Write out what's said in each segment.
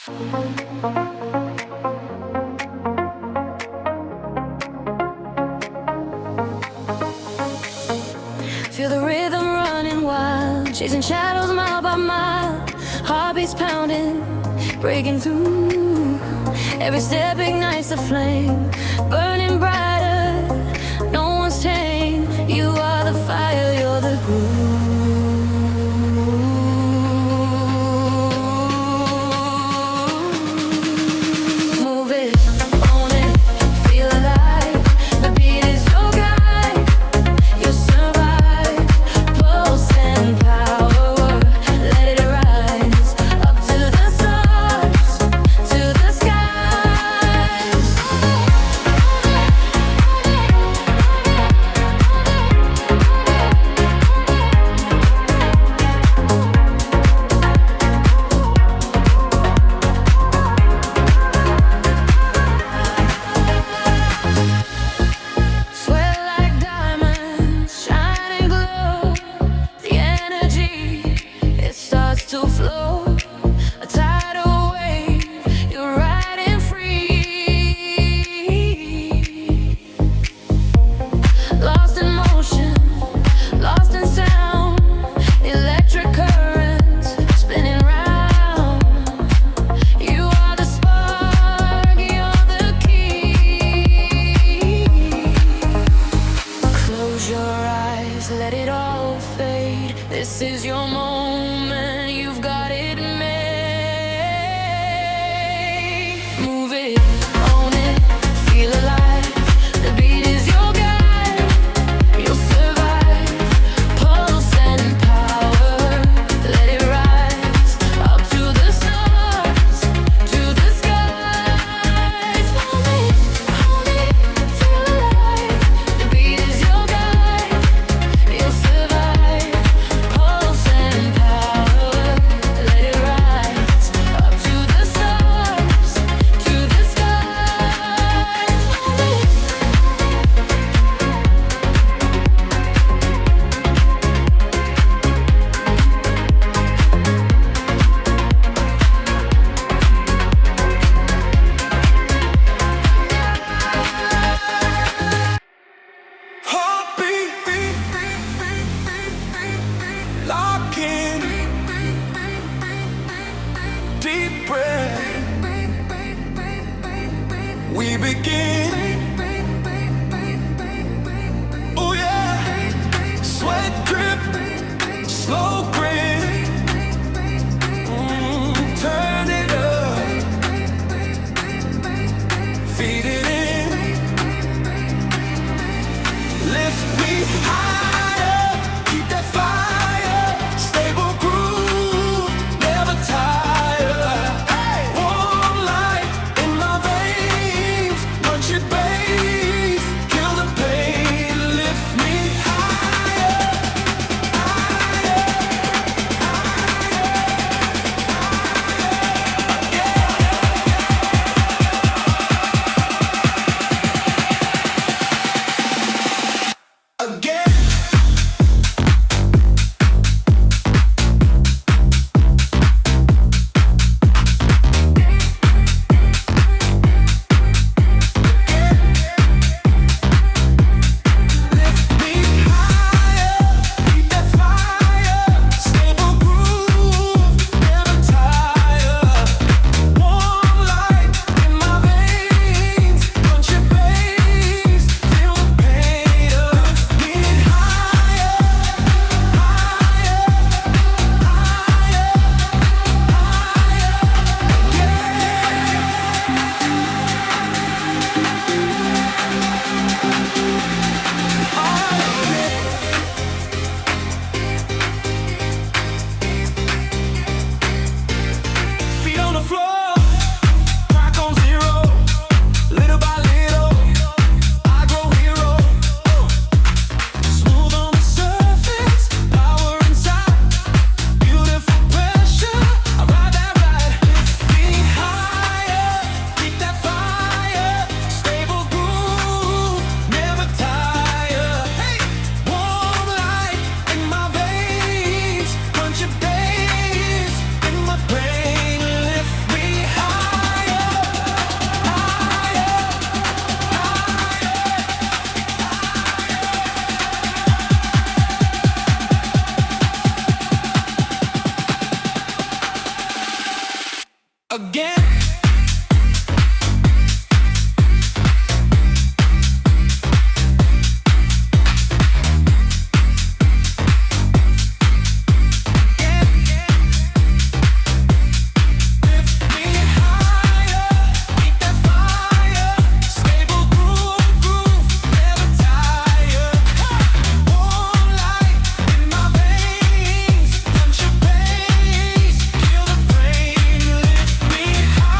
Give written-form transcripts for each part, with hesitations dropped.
Feel the rhythm running wild, chasing shadows mile by mile. Heartbeats pounding, breaking through. Every step ignites a flame, burning brighter. No one's tame. You are the fire, you're the groove. Move it, own it, feel alive. The beat is your guide. You'll survive. Pulse and power, let it rise up to the stars, to the skies. Sweat like diamonds, shine and glow. The energy, it starts to flow. A tidal wave, you're riding free. Lost in motion, lost in sound. Electric currents spinning round. You are the spark, you're the key. Close your eyes, let it all fade. This is your moment, you've got it made. Move it, own it, feel alive. The beat is your guide. You'll survive. Pulse and power, let it rise up to the stars, to the skies. Own it, feel alive. The beat is your guide. You'll survive. Pulse and power, let it rise up to the stars, to the skies. Heartbeat, lock in, deep breath. We begin. Oh yeah, sweat drip, slow grip. Turn it up, feed it in. Lift me higher, keep that fire, stable groove, never tire. Warm light in my veins, punch it back. again. Feel the pain, lift me high.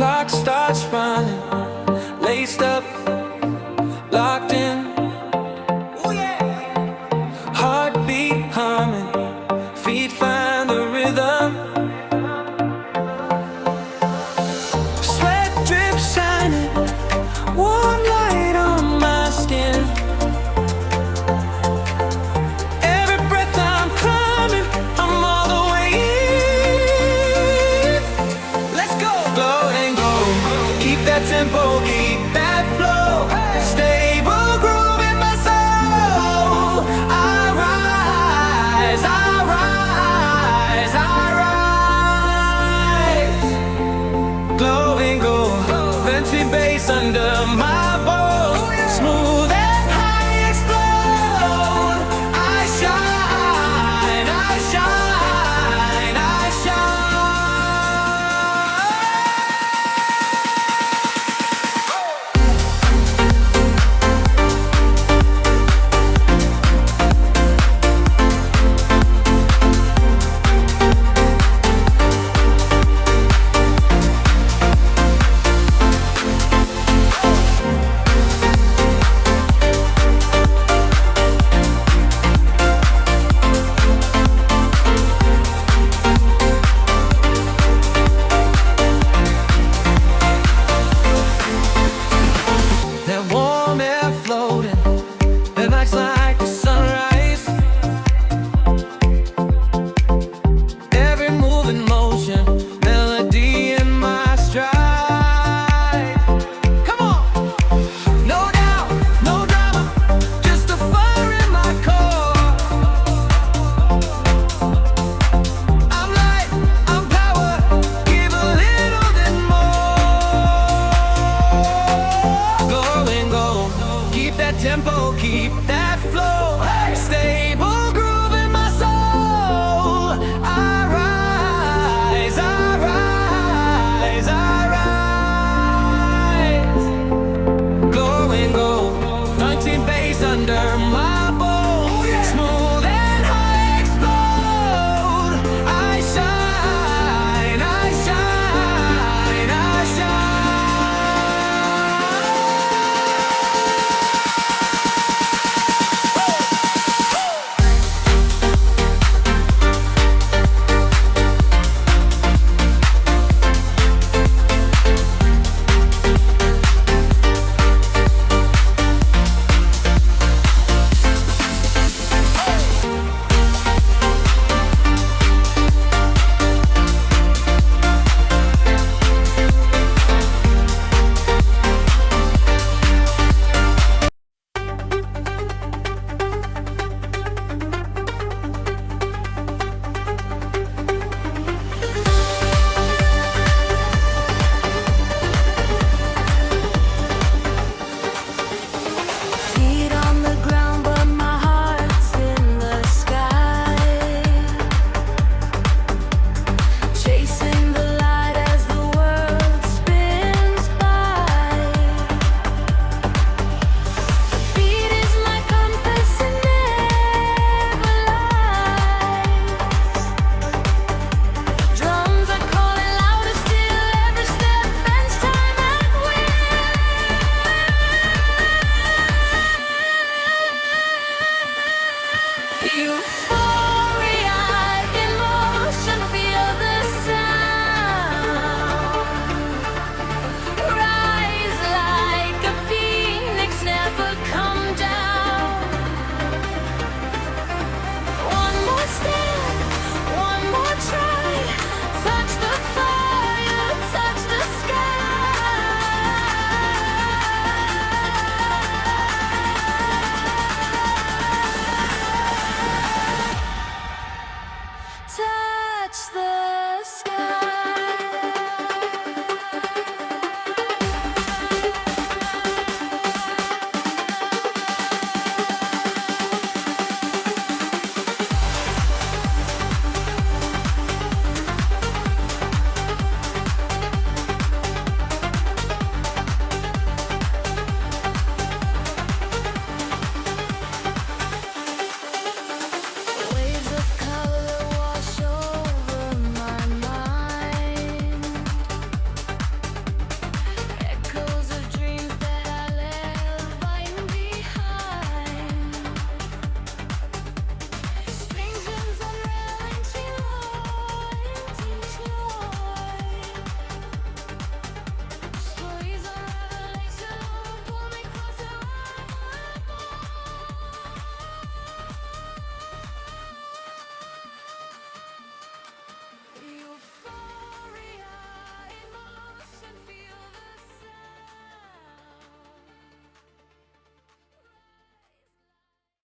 clock starts running, laced up, locked in. Heartbeat humming, feet find the rhythm. Sweat drip shining, warm light on my skin. Every breath I'm coming, I'm all the way in. Let's go, glow and go. Keep that tempo, keep that flow.